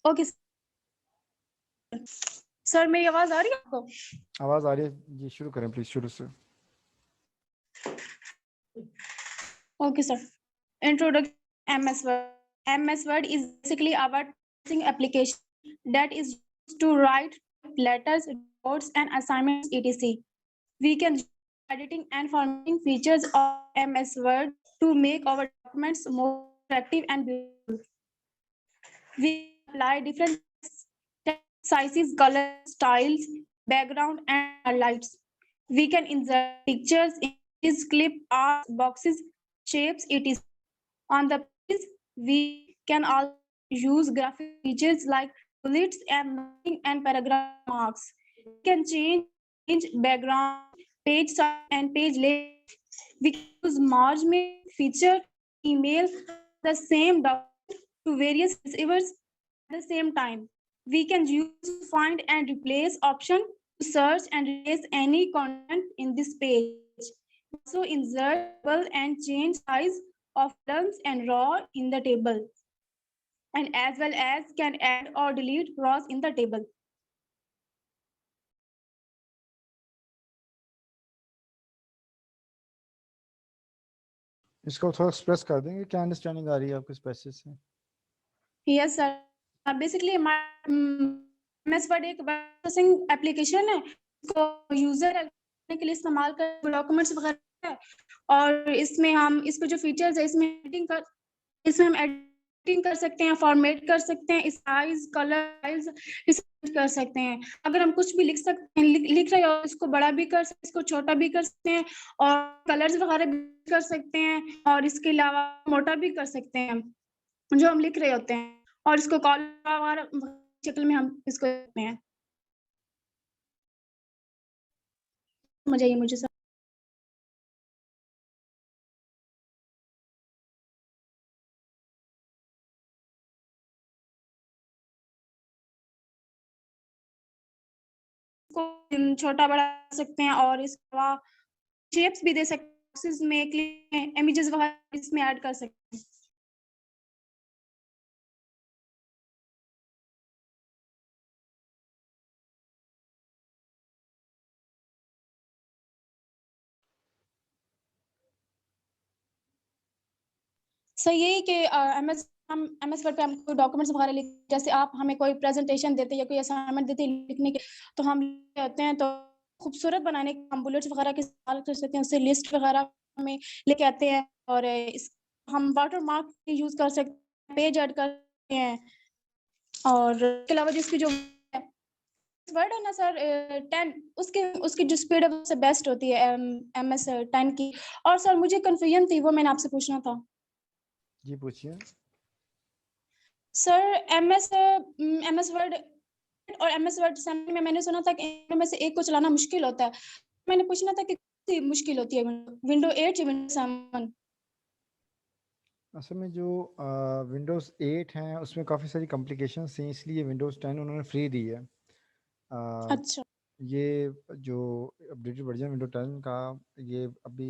Okay sir, मेरी आवाज आ रही है आपको? आवाज़ आ रही है जी, शुरू करें प्लीज़ शुरू से। Okay, sir. Introduction MS Word. MS Word is basically our typing application that is used to write letters, reports, and assignments, etc. We can use editing and formatting features of MS Word to make our documents more attractive and beautiful. We apply different text sizes, colors, styles, background, and highlights. We can insert pictures, images, clip art, boxes, shapes, etc. On the pages, we can also use graphic features like bullets and noting and paragraph marks. We can change background, page size, and page layout. We can use merge mail feature, email the same document to various receivers at the same time. We can use find and replace option to search and replace any content in this page. Also insert table and change size of columns and row in the table, and as well as can add or delete rows in the table. इसको थोड़ा express कर देंगे, क्या understanding आ रही है आपको इस passage से? Yes sir, basically MS Word एक प्रोसेसिंग एप्लीकेशन है, इसको यूजर करने के लिए इस्तेमाल कर डॉक्यूमेंट्स वगैरह है, और इसमें हम इसके जो फीचर्स है इसमें हम एडिटिंग कर सकते हैं, फॉर्मेट कर सकते हैं, साइज कलर साइज कर सकते हैं। अगर हम कुछ भी लिख सकते हैं, लिख रहे हो इसको बड़ा भी कर सकते हैं, इसको छोटा भी कर सकते हैं, और कलर्स वगैरह भी कर सकते हैं, और इसके अलावा मोटा भी कर सकते हैं जो हम लिख रहे होते हैं, और इसको कॉलम शक्ल में हम इसको करते हैं। मुझे छोटा बड़ा कर सकते हैं, और इसके अलावा शेप्स भी दे सकते हैं, बॉक्सेस में इमेजेस वगैरह इसमें ऐड कर सकते हैं। सर यही कि MS वर्ड पे हम कोई डॉक्यूमेंट्स वगैरह लिख, जैसे आप हमें कोई प्रेजेंटेशन देते या कोई असाइनमेंट देते लिखने के, तो हम लिखते होते हैं, तो खूबसूरत बनाने के हम बुलेट्स वगैरह के इस्तेमाल कर सकते हैं, उससे लिस्ट वगैरह में लेके आते हैं, और हम वाटर मार्क यूज कर सकते हैं, पेज ऐड कर सकते हैं, और इसके अलावा जिसकी जो वर्ड है ना सर 10, उसकी जो स्पीड है उससे बेस्ट होती है MS 10 की। और सर मुझे कंफ्यूजन थी, वो मैंने आपसे पूछना था। जी पूछिए। सर MS वर्ड और MS वर्ड में मैंने सुना था कि इनमें से एक को चलाना मुश्किल होता है। मैंने पूछना था कि मुश्किल होती है विंडो 8 या विंडो 7? असल में जो विंडोज़ 8 हैं उसमें काफ़ी सारी कॉम्प्लिकेशंस थी, इसलिए विंडोज़ 10 उन्होंने फ्री दी है। अच्छा ये जो अपडेटेड वर्जन विंडो 10 का, ये अभी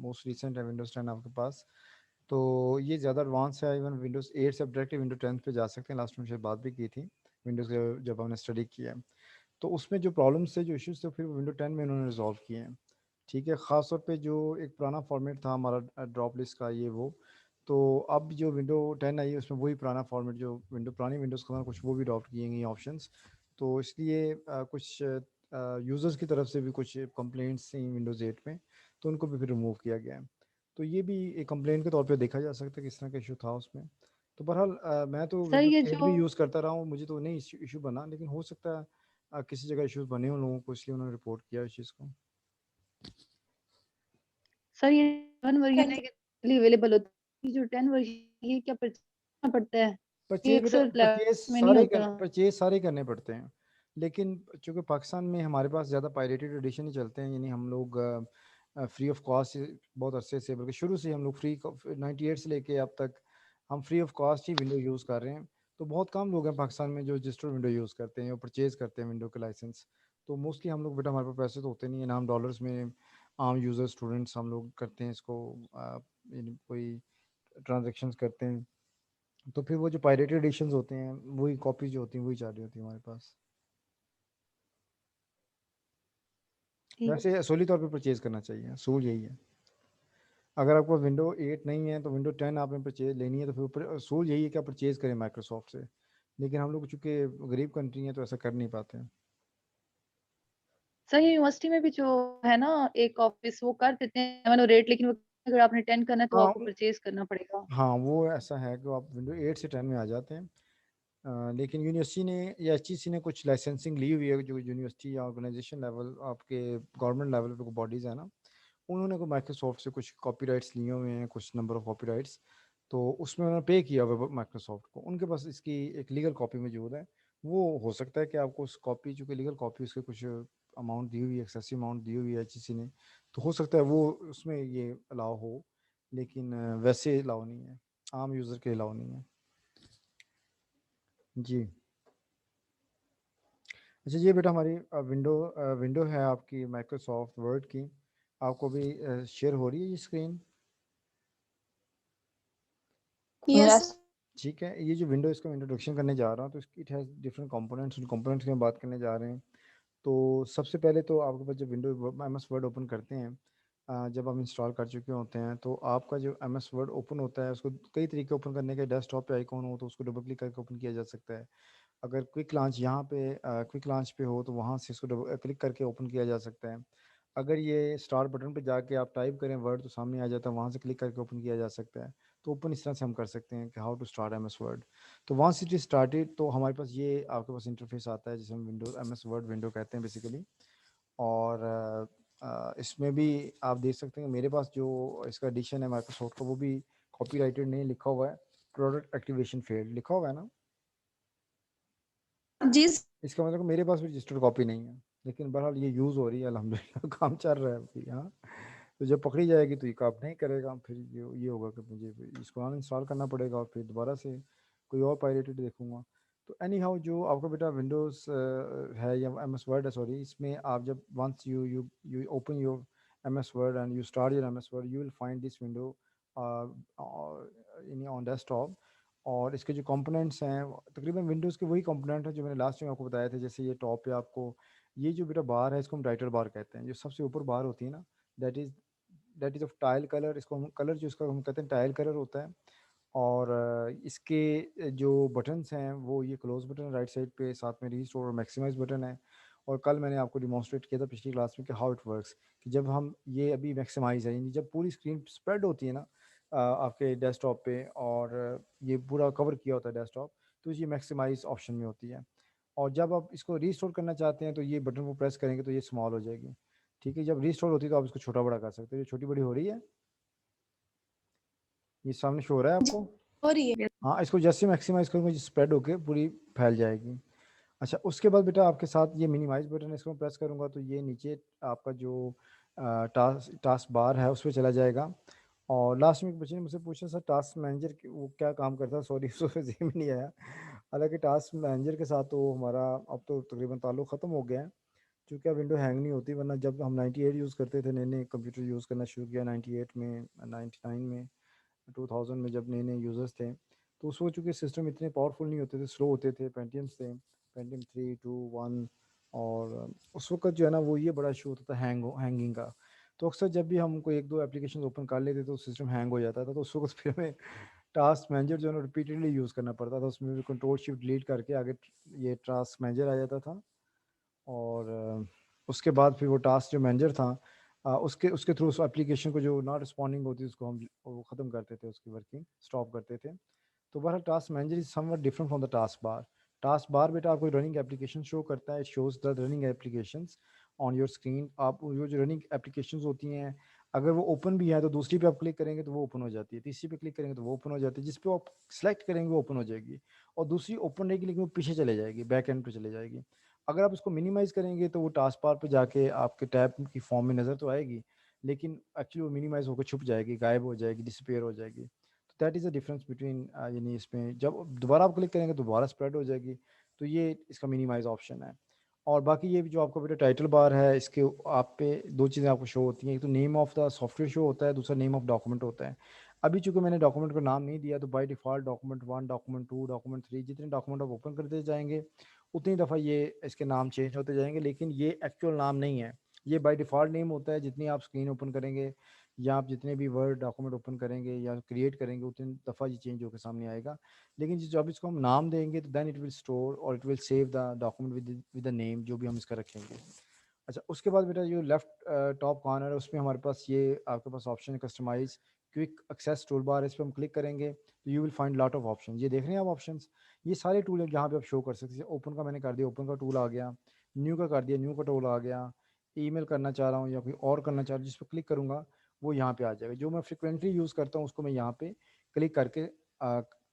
मोस्ट रिसेंट है विंडोज़ 10 आपके पास, तो ये ज़्यादा एडवांस है। इवन विंडोज़ 8 से डायरेक्टली विंडो 10 पे जा सकते हैं। लास्ट में मुझे बात भी की थी विंडोज़ जब हमने स्टडी किया है, तो उसमें जो प्रॉब्लम्स थे, जो इश्यूज़ थे, फिर विंडो 10 में उन्होंने रिजॉल्व किए हैं। ठीक है, ख़ास तौर पे जो एक पुराना फॉर्मेट था हमारा ड्रॉप लिस्ट का, ये वो, तो अब जो विंडो 10 आई है उसमें वही पुराना फॉर्मेट जो पुरानी विंडोज़ का था, कुछ वो भी अडॉप्ट किए गए ऑप्शंस। तो इसलिए कुछ यूज़र्स की तरफ से भी कुछ कंप्लेंट्स थी विंडोज़ 8 में, तो उनको भी फिर रिमूव किया गया है। तो ये भी एक कंप्लेंट के तौर पे देखा जा सकता है कि इस तरह का इशू था उसमें। तो बहरहाल मैं तो सर ये विंडोज़ 8 जो भी यूज़ करता रहा हूँ, मुझे तो नहीं इशू बना, लेकिन हो सकता है किसी जगह इश्यूज बने हों लोगों को, इसलिए उन्होंने रिपोर्ट किया इस चीज़ को। सर ये 7 वर्जन है कि अवेलेबल होता है, जो 10 वर्जन ये क्या परचेज पड़ता है? ये परचेज बेटा, अक्सर लैपटॉप में नहीं होता। परचेज सारे करने पड़ते हैं, लेकिन चूंकि पाकिस्तान में हमारे पास ज़्यादा पायरेटेड एडिशन ही चलते हैं, यानी हम लोग फ्री ऑफ कॉस्ट बहुत अरसे से, बल्कि शुरू से हम लोग फ्री 98 से लेके अब तक हम free of cost he window use कर रहे हैं। तो बहुत कम लोग हैं पाकिस्तान में जो रजिस्टर्ड विंडो यूज़ करते हैं और परचेज करते हैं विंडो के लाइसेंस। तो मोस्टली हम लोग बेटा, हमारे पास पैसे तो होते नहीं है ना, हम डॉलर्स में आम यूज़र स्टूडेंट्स हम लोग करते हैं इसको, यानी कोई ट्रांजेक्शन्स करते हैं, तो फिर वो जो पायरेटेड एडिशंस होते हैं वही कॉपी जो होती हैं वही जा रही होती है हमारे पास। ठीक है। वैसे असोली तौर पे परचेज करना चाहिए, असूल यही है। अगर आपको विंडो 8 नहीं है तो विंडो 10 आपने परचेज लेनी है तो फिर ऊपर असूल यही है कि आप परचेज करें माइक्रोसॉफ्ट से। लेकिन हम लोग चूँकि गरीब कंट्री हैं तो ऐसा कर नहीं पाते हैं। सर यूनिवर्सिटी में भी जो है ना एक ऑफिस वो कर देते हैं मैंने रेट, लेकिन वो अगर आपने 10 करना है तो हाँ आपको परचेज करना पड़ेगा। हाँ, वो ऐसा है कि आप विंडो 8 से 10 में आ जाते हैं। लेकिन यूनिवर्सिटी ने या एचईसी ने कुछ लाइसेंसिंग ली हुई है, जो यूनिवर्सिटी या ऑर्गेनाइजेशन लेवल आपके गवर्नमेंट लेवल पे बॉडीज़ है ना, उन्होंने को माइक्रोसॉफ्ट से कुछ कॉपीराइट्स लिए हुए हैं, कुछ नंबर ऑफ कॉपीराइट्स। तो उसमें उन्होंने पे किया हुआ है माइक्रोसॉफ्ट को, उनके पास इसकी एक लीगल कॉपी मौजूद है। वो हो सकता है कि आपको उस कॉपी, चूँकि लीगल कॉपी उसके कुछ अमाउंट दी हुई है, एक्सेसिव अमाउंट दी हुई है एचईसी ने, तो हो सकता है वो उसमें ये अलाउ हो। लेकिन वैसे अलाउ नहीं है, आम यूज़र के अलाउ नहीं है जी। अच्छा ये बेटा हमारी विंडो है आपकी माइक्रोसॉफ्ट वर्ड की, आपको भी शेयर हो रही है ये स्क्रीन? Yes. यस। ठीक है, ये जो विंडो इसका इंट्रोडक्शन करने जा रहा हूँ तो इट हैज़ डिफरेंट कंपोनेंट्स, उन कंपोनेंट्स की हम बात करने जा रहे हैं। तो सबसे पहले तो आपके पास जब window M S Word open करते हैं, जब आप इंस्टॉल कर चुके होते हैं तो आपका जो एम एस वर्ड ओपन होता है उसको कई तरीके ओपन करने के, डेस्कटॉप पे आइकॉन हो तो उसको डबल क्लिक करके ओपन किया जा सकता है। अगर क्विक लॉन्च यहाँ पे क्विक लॉन्च पे हो तो वहाँ से इसको डबल क्लिक करके ओपन किया जा सकता है। अगर ये स्टार्ट बटन पे जाके आप टाइप करें वर्ड तो सामने आ जाता है, वहाँ से क्लिक करके ओपन किया जा सकता है। तो ओपन इस तरह से हम कर सकते हैं कि how to start MS S वर्ड। तो वंस इट इज स्टार्टेड तो हमारे पास ये आपके पास इंटरफेस आता है जिसे हम विंडोज एम एस वर्ड विंडो कहते हैं बेसिकली। और इसमें भी आप देख सकते हैं मेरे पास जो इसका एडिशन है माइक्रोसॉफ्ट का वो भी कॉपीराइटेड नहीं लिखा हुआ है, प्रोडक्ट एक्टिवेशन फेल्ड लिखा हुआ है ना। जी इसका मतलब मेरे पास भी रजिस्टर्ड कॉपी नहीं है, लेकिन बहरहाल ये यूज़ हो रही है अल्हम्दुलिल्लाह काम चल रहा है अभी। हाँ, तो जब पकड़ी जाएगी तो ये काम नहीं करेगा, फिर ये होगा कि मुझे इसको अनइंस्टॉल करना पड़ेगा और फिर दोबारा से कोई और पायरेटेड देखूंगा। तो एनी हाउ जो आपका बेटा विंडोज़ है या एम एस वर्ड है सॉरी, इसमें आप जब once you open your M S Word and you start your M S Word you will find this window in on desktop. और इसके जो कंपोनेंट्स हैं तकरीबन विंडोज़ के वही कंपोनेंट हैं जो मैंने लास्ट में आपको बताए थे। जैसे ये टॉप पे आपको ये जो बेटा बार है इसको हम टाइटल बार कहते हैं, जो सबसे ऊपर बार होती है ना, that is that is of tile colour. इसको हम कलर जो इसका हम कहते हैं टाइल कलर होता है। और इसके जो बटन्स हैं वो ये क्लोज बटन राइट साइड पे, साथ में रीस्टोर और मैक्सिमाइज बटन है। और कल मैंने आपको डिमॉन्स्ट्रेट किया था पिछली क्लास में कि हाउ इट वर्क्स, कि जब हम ये अभी मैक्सिमाइज है यानी जब पूरी स्क्रीन स्प्रेड होती है ना आपके डेस्कटॉप पे, और ये पूरा कवर किया होता है डेस्कटॉप, तो ये मैक्सिमाइज ऑप्शन में होती है। और जब आप इसको रीस्टोर करना चाहते हैं तो ये बटन को प्रेस करेंगे तो ये स्मॉल हो जाएगी। ठीक है, जब रीस्टोर होती है तो आप इसको छोटा बड़ा कर सकते हो। ये छोटी बड़ी हो रही है, ये सामने शो हो रहा है आपको? हो रही है। हाँ, इसको जैसे मैक्सिमाइज करूँगा स्प्रेड होके पूरी फैल जाएगी। अच्छा, उसके बाद बेटा आपके साथ ये मिनिमाइज बटन है, इसको मैं प्रेस करूँगा तो ये नीचे आपका जो टास्क बार है उस पर चला जाएगा। और लास्ट में एक बच्चे ने मुझसे पूछा सर टास्क मैनेजर वो क्या काम करता है, सॉरी उसको ज़हन में नहीं आया। हालांकि टास्क मैनेजर के साथ तो हमारा अब तो तकरीबन ताल्लुक़ ख़त्म हो गया है, क्योंकि अब विंडो हैंग नहीं होती। वरना जब हम 98 यूज़ करते थे, नए नए कंप्यूटर यूज़ करना शुरू किया 98 में, 99 में, 2000 में जब नए नए यूज़र्स थे, तो उस वक्त चूँकि सिस्टम इतने पावरफुल नहीं होते थे, स्लो होते थे, पेंटियम्स थे, पेंटियम 3 2 1। और उस वक्त जो है ना वो ये बड़ा इशू होता था हैंगिंग का। तो अक्सर जब भी हम कोई एक दो एप्लीकेशन ओपन कर लेते तो सिस्टम हैंग हो जाता था, तो उस वक्त फिर हमें टास्क मैनेजर जो है ना रिपीटेडली यूज़ करना पड़ता था। उसमें भी कंट्रोल शिफ्ट डिलीट करके आगे ये टास्क मैनेजर आ जाता था। और उसके बाद फिर वो टास्क जो मैनेजर था उसके उसके थ्रू उस एप्लीकेशन को जो नॉट रिस्पॉन्डिंग होती उसको हम वो ख़त्म करते थे, उसकी वर्किंग स्टॉप करते थे। तो बहरहाल task manager is somewhat different from the task bar. Task bar बेटा आपको रनिंग एप्लीकेशन शो करता है, it shows the running applications on your screen. आप वो जो रनिंग एप्लीकेशंस होती हैं अगर वो ओपन भी है तो दूसरी पे आप क्लिक करेंगे तो वो ओपन हो जाती है, तीसरी पे क्लिक करेंगे तो वो ओपन हो जाती है, जिस पे आप सेलेक्ट करेंगे वो ओपन हो जाएगी। और दूसरी ओपन रहेगी लेकिन वो पीछे चले जाएगी, बैक एंड पे चले जाएगी। अगर आप इसको मिनिमाइज करेंगे तो वो टास्क बार पे जाके आपके टैब की फॉर्म में नज़र तो आएगी, लेकिन एक्चुअली वो मिनिमाइज होकर छुप जाएगी, गायब हो जाएगी, डिसअपेयर हो जाएगी। तो that is the difference between यानी इसमें जब दोबारा आप क्लिक करेंगे तो दोबारा स्प्रेड हो जाएगी। तो ये इसका मिनिमाइज ऑप्शन है। और बाकी ये जो आपका बेटा टाइटल बार है इसके आप पे दो चीज़ें आपको शो होती हैं, एक तो name of the software show होता है, दूसरा नेम ऑफ डॉक्यूमेंट होता है। अभी चूंकि मैंने डॉक्यूमेंट को नाम नहीं दिया तो by default document 1, document 2, document 3 जितने डॉक्यूमेंट आप ओपन करते जाएंगे उतनी दफ़ा ये इसके नाम चेंज होते जाएंगे, लेकिन ये एक्चुअल नाम नहीं है। ये बाय डिफ़ॉल्ट नेम होता है। जितनी आप स्क्रीन ओपन करेंगे या आप जितने भी वर्ड डॉक्यूमेंट ओपन करेंगे या क्रिएट करेंगे उतनी दफ़ा ये चेंज होकर सामने आएगा। लेकिन जब इसको हम नाम देंगे तो देन इट विल स्टोर और it will save the document with the name जो भी हम इसका रखेंगे। अच्छा, उसके बाद बेटा जो लेफ्ट टॉप कॉर्नर है उसमें हमारे पास ये आपके पास ऑप्शन है customize quick access toolbar. इस पर हम क्लिक करेंगे तो you will find lot of option. ये देख रहे हैं आप ऑप्शंस, ये सारे टूल हैं जहाँ पे आप शो कर सकते हैं। ओपन का मैंने कर दिया, ओपन का टूल आ गया। न्यू का कर दिया, न्यू का टूल आ गया। ईमेल करना चाह रहा हूँ या कोई और करना चाह रहा हूँ, जिस पर क्लिक करूँगा वो यहाँ पे आ जाएगा। जो मैं फ्रिक्वेंटली यूज़ करता हूँ उसको मैं यहाँ पे क्लिक करके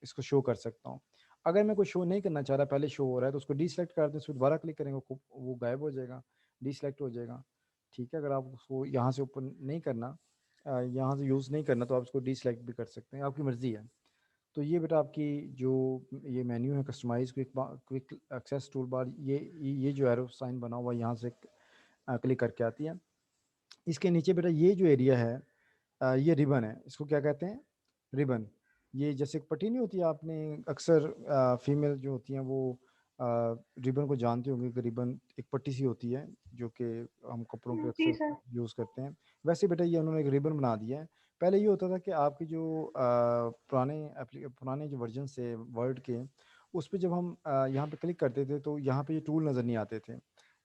इसको शो कर सकता हूँ। अगर मैं कोई शो नहीं करना चाह रहा, पहले शो हो रहा है, तो उसको डीसेलेक्ट कर दें, उस पर दोबारा क्लिक करेंगे वो गायब हो जाएगा, डीसेलेक्ट हो जाएगा। ठीक है, अगर आप उसको यहाँ से ओपन नहीं करना, यहाँ से यूज़ नहीं करना, तो आप इसको डीसेलेक्ट भी कर सकते हैं, आपकी मर्ज़ी है। तो ये बेटा आपकी जो ये मेन्यू है customize quick access toolbar, ये जो एरो साइन बना हुआ यहाँ से क्लिक करके आती है। इसके नीचे बेटा ये जो एरिया है ये रिबन है, इसको क्या कहते हैं, रिबन। ये जैसे एक पट्टी नहीं होती, आपने अक्सर फीमेल जो होती हैं वो रिबन को जानते होंगे कि रिबन एक पट्टी सी होती है जो कि हम कपड़ों पे जी अक्सर सर। यूज़ करते हैं। वैसे बेटा ये उन्होंने एक रिबन बना दिया है। पहले ये होता था कि आपकी जो पुराने जो वर्जन से वर्ड के, उस पे जब हम यहाँ पे क्लिक करते थे तो यहाँ पे ये टूल नज़र नहीं आते थे।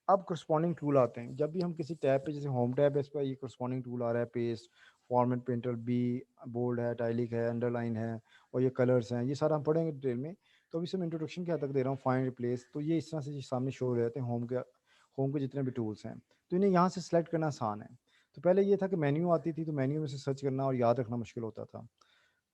अब करस्पॉन्डिंग टूल आते हैं। जब भी हम किसी टैब पे, जैसे होम टैब है, इस पर ये करस्पॉन्डिंग टूल आ रहा है, paste, format, painter, B, bold है, टाइलिक है, अंडरलाइन है, और ये कलर्स हैं, ये सारा हम पढ़ेंगे डिटेल में। तो अभी से मैं इंट्रोडक्शन क्या तक दे रहा हूँ, फाइंड रिप्लेस। तो ये इस तरह से सामने शो हो जाते हैं होम के जितने भी टूल्स हैं। तो इन्हें यहाँ से सेलेक्ट करना आसान है। तो पहले ये था कि मेन्यू आती थी तो मेन्यू में से सर्च करना और याद रखना मुश्किल होता था।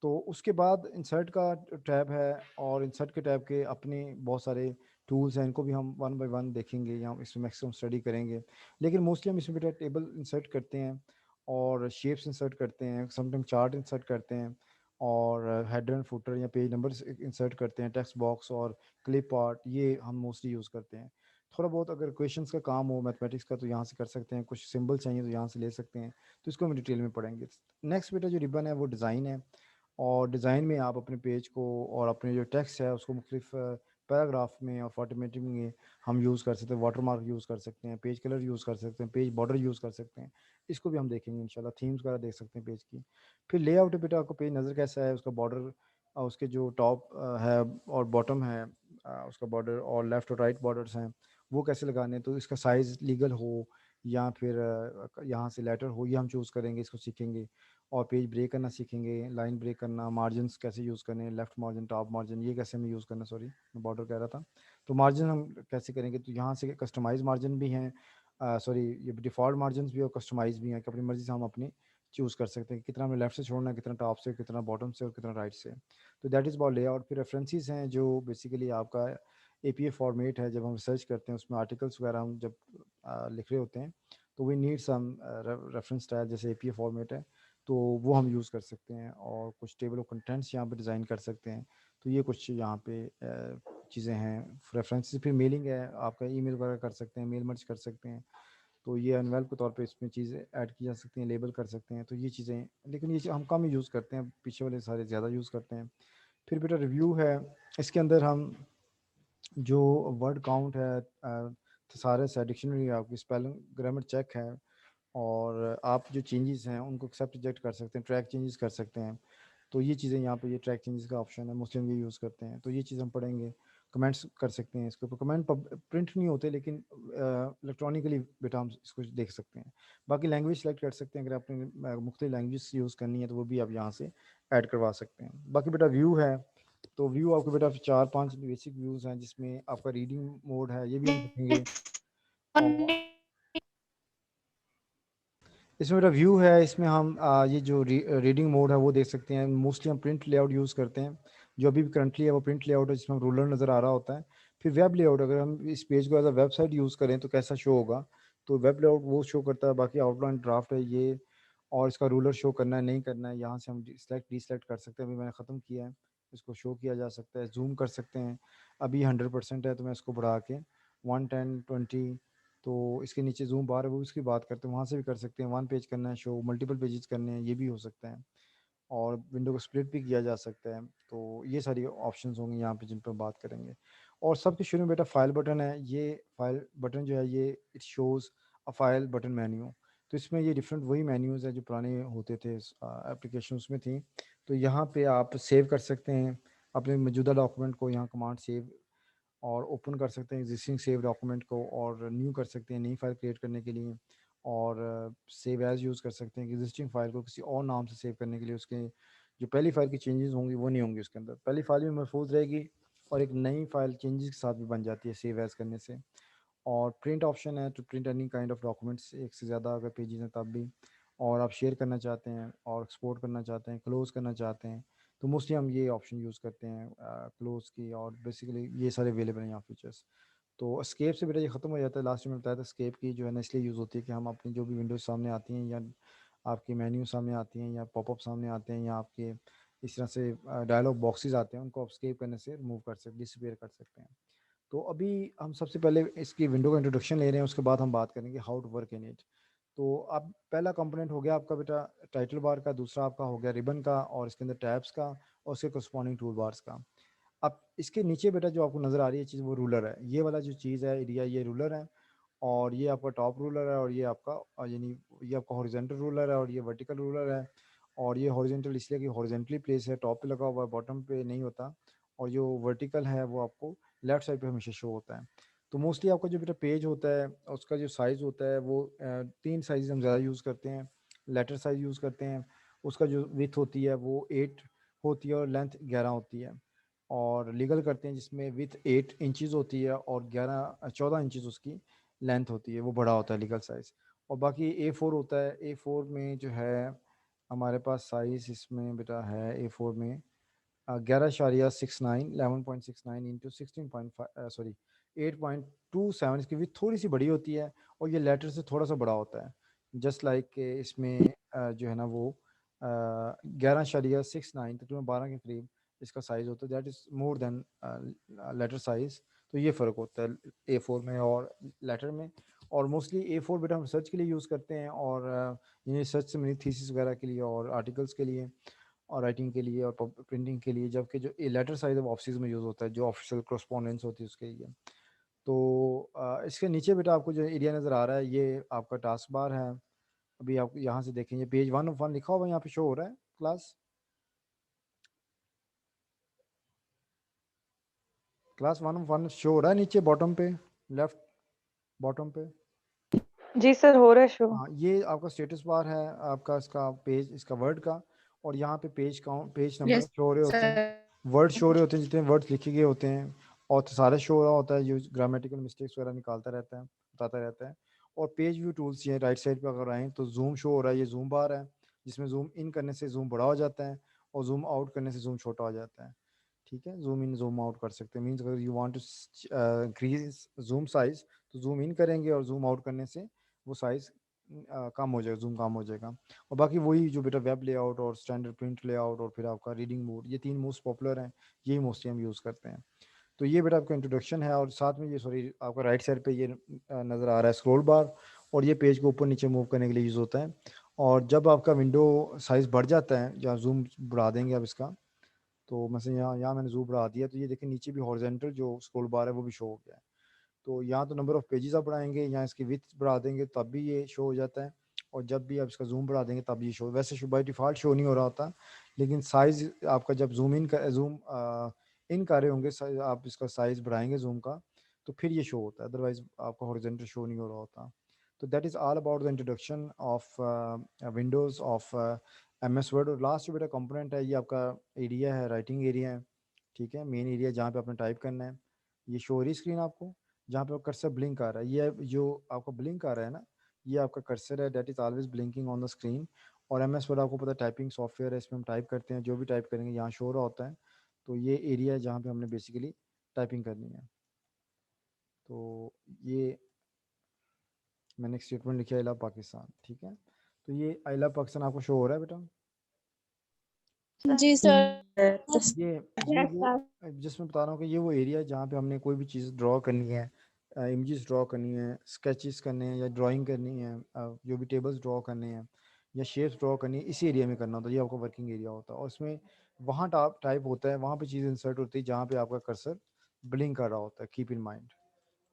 तो उसके बाद इंसर्ट का टैब है, और इंसर्ट के टैब के अपने बहुत सारे टूल्स हैं, इनको भी हम वन बाय वन देखेंगे या इसमें मैक्सिमम स्टडी करेंगे। लेकिन मोस्टली हम इसमें बेटा टेबल इंसर्ट करते हैं और शेप्स इंसर्ट करते हैं, समटाइम चार्ट इंसर्ट करते हैं, और हेडर एंड फुटर या पेज नंबर्स इंसर्ट करते हैं, टेक्स्ट बॉक्स और क्लिप आर्ट, ये हम मोस्टली यूज़ करते हैं। थोड़ा बहुत अगर क्वेश्चंस का काम हो मैथमेटिक्स का तो यहाँ से कर सकते हैं, कुछ सिंबल चाहिए तो यहाँ से ले सकते हैं। तो इसको हम डिटेल में पढ़ेंगे। नेक्स्ट बेटा जो रिबन है वो डिज़ाइन है, और डिज़ाइन में आप अपने पेज को और अपने जो टेक्स्ट है उसको मुख्तलिफ पैराग्राफ में और फॉर्मेटिंग में हम यूज़ कर सकते हैं। वाटर मार्क यूज़ कर सकते हैं, पेज कलर यूज़ कर सकते हैं, पेज बॉर्डर यूज़ कर सकते हैं। इसको भी हम देखेंगे इंशाल्लाह। थीम्स वगैरह देख सकते हैं पेज की। फिर लेआउट बेटा, आपको पेज नज़र कैसा है, उसका बॉर्डर, उसके जो टॉप है और बॉटम है, उसका बॉर्डर और लेफ़्ट और राइट बॉर्डर्स हैं वो कैसे लगाने हैं। तो इसका साइज़ लीगल हो या फिर यहाँ से लेटर हो, ये हम चूज़ करेंगे, इसको सीखेंगे। और पेज ब्रेक करना सीखेंगे, लाइन ब्रेक करना, मार्जिन्स कैसे यूज़ करने, लेफ्ट मार्जिन, टॉप मार्जिन, ये कैसे हमें यूज़ करना, सॉरी मैं बॉर्डर कह रहा था। तो मार्जिन हम कैसे करेंगे, तो यहाँ से कस्टमाइज मार्जिन भी हैं, सॉरी ये डिफ़ॉल्ट मार्जिन भी और कस्टमाइज भी हैं कि अपनी मर्ज़ी से हम अपनी चूज़ कर सकते हैं कि कितना हमें लेफ्ट से छोड़ना है, कितना टॉप से, कितना बॉटम से और कितना राइट से। तो दैट इज़ अबाउट लेआउट। फिर रेफरेंसेस हैं जो बेसिकली आपका एपीए फॉर्मेट है। जब हम सर्च करते हैं उसमें आर्टिकल्स वगैरह हम जब लिख रहे होते हैं तो we need some reference style, जैसे एपीए फॉर्मेट है तो वो हम यूज़ कर सकते हैं, और कुछ टेबल ऑफ कंटेंट्स यहाँ पे डिज़ाइन कर सकते हैं। तो ये कुछ यहाँ पे चीज़ें हैं रेफरेंसेस। फिर मेलिंग है, आपका ईमेल वगैरह कर सकते हैं, मेल मर्ज कर सकते हैं। तो ये एनवेलप के तौर पे इसमें चीज़ें ऐड की जा सकती हैं, लेबल कर सकते हैं। तो ये चीज़ें, लेकिन ये हम कम यूज़ करते हैं, पीछे वाले सारे ज़्यादा यूज़ करते हैं। फिर बेटा रिव्यू है, इसके अंदर हम जो वर्ड काउंट है, थेसारस है, डिक्शनरी है, आपकी स्पेलिंग ग्रामर चेक है, और आप जो चेंजेस हैं उनको एक्सेप्ट रिजेक्ट कर सकते हैं, ट्रैक चेंजेस कर सकते हैं। तो ये चीज़ें यहाँ पे, ये ट्रैक चेंजेस का ऑप्शन है, मुस्लिम ये यूज़ करते हैं। तो ये चीज़ हम पढ़ेंगे। कमेंट्स कर सकते हैं, इसके ऊपर कमेंट प्रिंट नहीं होते लेकिन इलेक्ट्रॉनिकली बेटा हम इसको देख सकते हैं। बाकी लैंग्वेज सेलेक्ट कर सकते हैं, अगर आपने मुख्तलिफ लैंग्वेज यूज़ करनी है तो वो भी आप यहाँ से ऐड करवा सकते हैं। बाकी बेटा व्यू है, तो व्यू आपको बेटा 4-5 बेसिक व्यूज़ हैं, जिसमें आपका रीडिंग मोड है, ये भी हम देखेंगे। और इसमें मेरा व्यू है, इसमें हम ये जो रीडिंग मोड है वो देख सकते हैं। मोस्टली हम प्रिंट लेआउट यूज़ करते हैं, जो अभी भी करंटली है वो प्रिंट लेआउट है, जिसमें रूलर नज़र आ रहा होता है। फिर वेब लेआउट, अगर हम इस पेज को एज अ वेबसाइट यूज़ करें तो कैसा शो होगा, तो वेब लेआउट वो शो करता है। बाकी आउटलाइन ड्राफ्ट है ये, और इसका रूलर शो करना है नहीं करना है, यहाँ से हम सेलेक्ट डिसलेक्ट कर सकते हैं। अभी मैंने ख़त्म किया है, इसको शो किया जा सकता है, जूम कर सकते हैं। अभी 100% है तो मैं इसको बढ़ा के 110-20, तो इसके नीचे जूम बार है वो, इसकी बात करते हैं, वहाँ से भी कर सकते हैं। वन पेज करना है शो, मल्टीपल पेजेस करने हैं, ये भी हो सकता है। और विंडो को स्प्लिट भी किया जा सकता है। तो ये सारी ऑप्शंस होंगे यहाँ पे जिन पर बात करेंगे। और सबके शुरू में बेटा फाइल बटन है। ये फाइल बटन जो है ये it shows a file button menu. तो इसमें ये डिफरेंट वही मेन्यूज़ है जो पुराने होते थे एप्लीकेशन में थी। तो यहाँ पे आप सेव कर सकते हैं अपने मौजूदा डॉक्यूमेंट को, यहाँ कमांड सेव और ओपन कर सकते हैं एग्जिस्टिंग सेव डॉक्यूमेंट को, और न्यू कर सकते हैं नई फाइल क्रिएट करने के लिए, और सेव एज यूज़ कर सकते हैं कि एग्जिस्टिंग फाइल को किसी और नाम से सेव करने के लिए उसके जो पहली फाइल की चेंजेस होंगी वो नहीं होंगी उसके अंदर, पहली फाइल भी महफूज रहेगी और एक नई फाइल चेंजेस के साथ भी बन जाती है सेव एज करने से। और प्रिंट ऑप्शन है to print any kind of documents, एक से ज़्यादा अगर पेजेस हैं तब भी, और आप शेयर करना चाहते हैं और एक्सपोर्ट करना चाहते हैं, क्लोज़ करना चाहते हैं, तो मोस्टली हम ये ऑप्शन यूज़ करते हैं क्लोज़ की। और बेसिकली ये सारे अवेलेबल हैं यहाँ फीचर्स। तो स्केप से बेटा ये ख़त्म हो जाता है। लास्ट में बताया था स्केप की जो है ना इसलिए यूज़ होती है कि हम अपनी जो भी विंडोज सामने आती हैं या आपकी मेन्यू सामने आती हैं या पॉपअप सामने आते हैं या आपके इस तरह से डायलॉग बॉक्सेस आते हैं, उनको आप स्केप करने से रिमूव कर सकते, डिसअपीयर कर सकते हैं। तो अभी हम सबसे पहले इसकी विंडो का इंट्रोडक्शन ले रहे हैं, उसके बाद हम बात करेंगे how to work in it. तो अब पहला कंपोनेंट हो गया आपका बेटा टाइटल बार का, दूसरा आपका हो गया रिबन का, और इसके अंदर टैब्स का और उसके करस्पॉन्डिंग टूल बार्स का। अब इसके नीचे बेटा जो आपको नज़र आ रही है चीज़ वो रूलर है। ये वाला जो चीज़ है एरिया ये रूलर है, और ये आपका टॉप रूलर है, और ये आपका यानी ये आपका हॉरिजेंटल रूलर है और ये वर्टिकल रूलर है। और ये हॉरिजेंटल इसलिए कि हॉरिजेंटली प्लेस है, टॉप पे लगा हुआ है, बॉटम पे नहीं होता। और जो वर्टिकल है वो आपको लेफ्ट साइड पे हमेशा शो होता है। तो मोस्टली आपका जो बेटा पेज होता है उसका जो साइज़ होता है वो तीन साइज़ हम ज़्यादा यूज़ करते हैं। लेटर साइज़ यूज़ करते हैं, उसका जो विथ होती है वो 8 होती है और लेंथ 11 होती है। और लीगल करते हैं जिसमें विथ 8 इंचज़ होती है और 14 इंचज़ उसकी लेंथ होती है, वो बड़ा होता है लीगल साइज़। और बाकी A4 होता है। A4 में जो है हमारे पास साइज़ इसमें बेटा है A4 में 11.69 11.69 इंटू 16.5 सॉरी 8.27, इसकी विथ थोड़ी सी बड़ी होती है और ये लेटर से थोड़ा सा बड़ा होता है। जस्ट लाइक इसमें जो है ना वो 11.69 तकरीबन 12 के करीब इसका साइज़ होता है, that is more than letter size. तो ये फ़र्क होता है A4 में और लेटर में। और मोस्टली A4 बेटा हम रिसर्च के लिए यूज़ करते हैं, और ये रिसर्च से मेरी थीसिस वगैरह के लिए और आर्टिकल्स के लिए और राइटिंग के लिए और प्रिंटिंग के लिए, जबकि जो लेटर साइज ऑफ ऑफिस में यूज़ होता है जो ऑफिशियल कॉरस्पॉन्डेंस होती है उसके लिए। तो इसके नीचे बेटा आपको जो एरिया नज़र आ रहा है ये आपका टास्क बार है। अभी आप यहाँ से देखेंगे पेज 1 ऑफ 1 लिखा हुआ यहाँ पे शो हो रहा है क्लास 1 ऑफ 1 शो हो रहा है नीचे बॉटम पे, लेफ्ट बॉटम पे। जी सर, हो रहा है शो। हाँ ये आपका स्टेटस बार है आपका इसका पेज इसका वर्ड का, और यहाँ पे page count page number Yes, show हो रहे होते हैं, sir. वर्ड शो हो रहे होते हैं जितने वर्ड्स लिखे गए होते हैं, और सारे शो हो रहा होता है, यूज ग्रामेटिकल मिस्टेक्स वगैरह निकालता रहता है, बताता रहता है। और पेज व्यू टूल्स ये राइट साइड पे अगर आएँ तो जूम शो हो रहा है, ये जूम बार है जिसमें जूम इन करने से जूम बड़ा हो जाता है और जूम आउट करने से जूम छोटा हो जाता है। ठीक है, जूम इन जूम आउट कर सकते हैं, मीन्स अगर you want to increase zoom size तो जूम इन करेंगे और जूम आउट करने से वो साइज कम हो जाएगा, जूम कम हो जाएगा। और बाकी वही जो बेटा वेब लेआउट और स्टैंडर्ड प्रिंट लेआउट और फिर आपका रीडिंग मोड, ये तीन मोस्ट पॉपुलर हैं, यही मोस्टली हम यूज़ करते हैं। तो ये बेटा आपका इंट्रोडक्शन है, और साथ में ये सॉरी आपका राइट साइड पे ये नज़र आ रहा है स्क्रॉल बार, और ये पेज को ऊपर नीचे मूव करने के लिए यूज़ होता है। और जब आपका विंडो साइज़ बढ़ जाता है, जहाँ जूम बढ़ा देंगे आप इसका, तो मैं यहाँ यहाँ मैंने जूम बढ़ा दिया तो ये देखिए नीचे भी हॉरिजॉन्टल जो स्क्रॉल बार है वो भी शो हो गया है। तो यहाँ तो नंबर ऑफ़ पेजेस आप बढ़ाएंगे, यहाँ इसकी विड्थ बढ़ा देंगे तब भी ये शो हो जाता है, और जब भी आप इसका जूम बढ़ा देंगे तब ये शो, वैसे शो बाय डिफ़ॉल्ट शो नहीं हो रहा होता, लेकिन साइज़ आपका जब जूम इन कर रहे होंगे आप इसका साइज़ बढ़ाएंगे जूम का, तो फिर ये शो होता है, अदरवाइज़ आपका हॉरिजॉन्टल शो नहीं हो रहा होता। तो that is all about the introduction of Windows of MS Word. और लास्ट जो बेटा कंपोनेंट है ये आपका एरिया है, राइटिंग एरिया है। ठीक है, मेन एरिया जहाँ पे आपने टाइप करना है, ये शो हो रही स्क्रीन आपको, जहाँ पे कर्सर ब्लिंक आ रहा है, ये जो आपका ब्लिंक आ रहा है ना, ये आपका कर्सर है, that is always blinking on the screen. और MS वर्ड आपको पता है टाइपिंग सॉफ्टवेयर है, इसमें हम टाइप करते हैं, जो भी टाइप करेंगे यहाँ शो हो रहा होता है। तो ये एरिया है जहाँ पे हमने बेसिकली टाइपिंग करनी है। तो ये मैंने एक स्टेटमेंट लिखा है आई लव पाकिस्तान। ठीक है, तो ये आई लव पाकिस्तान आपको शो हो रहा है बेटा। जी सर. ये Yes, वो sir. जिसमें बता रहा हूँ कि ये वो एरिया है जहाँ पे हमने कोई भी चीज़ ड्रॉ करनी है, इमेजेस ड्रॉ करनी है, स्केचेस करने हैं या ड्राइंग करनी है, जो भी टेबल्स ड्रॉ करने हैं, या शेप्स ड्रॉ करनी है, इसी एरिया में करना होता है, ये आपका वर्किंग एरिया होता है। और उसमें वहाँ टाइप होता है, वहाँ पे चीज़ इंसर्ट होती है जहाँ पे आपका कर्सर ब्लिंक कर रहा होता है, कीप इन माइंड।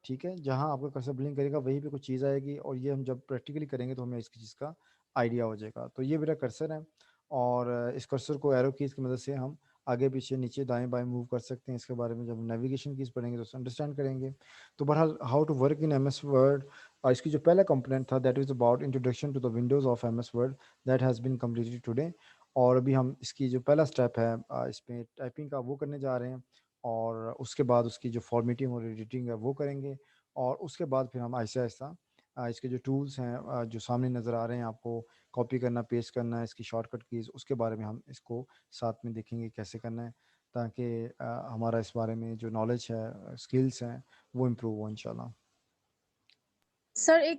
ठीक है, जहाँ आपका कर्सर ब्लिंक करेगा वहीं पे कुछ चीज़ आएगी, और ये हम जब प्रैक्टिकली करेंगे तो हमें इसकी चीज़ का आइडिया हो जाएगा। तो ये मेरा कर्सर है, और इस कर्सर को एरो कीज़ की मदद से हम आगे पीछे नीचे दाएं बाएं मूव कर सकते हैं। इसके बारे में जब नेविगेशन कीज़ पढ़ेंगे तो अंडरस्टैंड करेंगे। तो बहरहाल how to work in MS Word, और इसकी जो पहला कंपोनेंट था that is about introduction to the windows of MS Word, that has been completed today. और अभी हम इसकी जो पहला स्टेप है इसमें टाइपिंग का, वो करने जा रहे हैं, और उसके बाद उसकी जो फॉर्मेटिंग और एडिटिंग है वो करेंगे। और उसके बाद फिर हम आहिस्ता आहिस्ता इसके जो टूल्स हैं जो सामने नज़र आ रहे हैं आपको, कॉपी करना, पेस्ट करना, इसकी शॉर्टकट कीज़, उसके बारे में हम इसको साथ में देखेंगे कैसे करना है, ताकि हमारा इस बारे में जो नॉलेज है, स्किल्स हैं, वो इम्प्रूव हो इंशाल्लाह। सर एक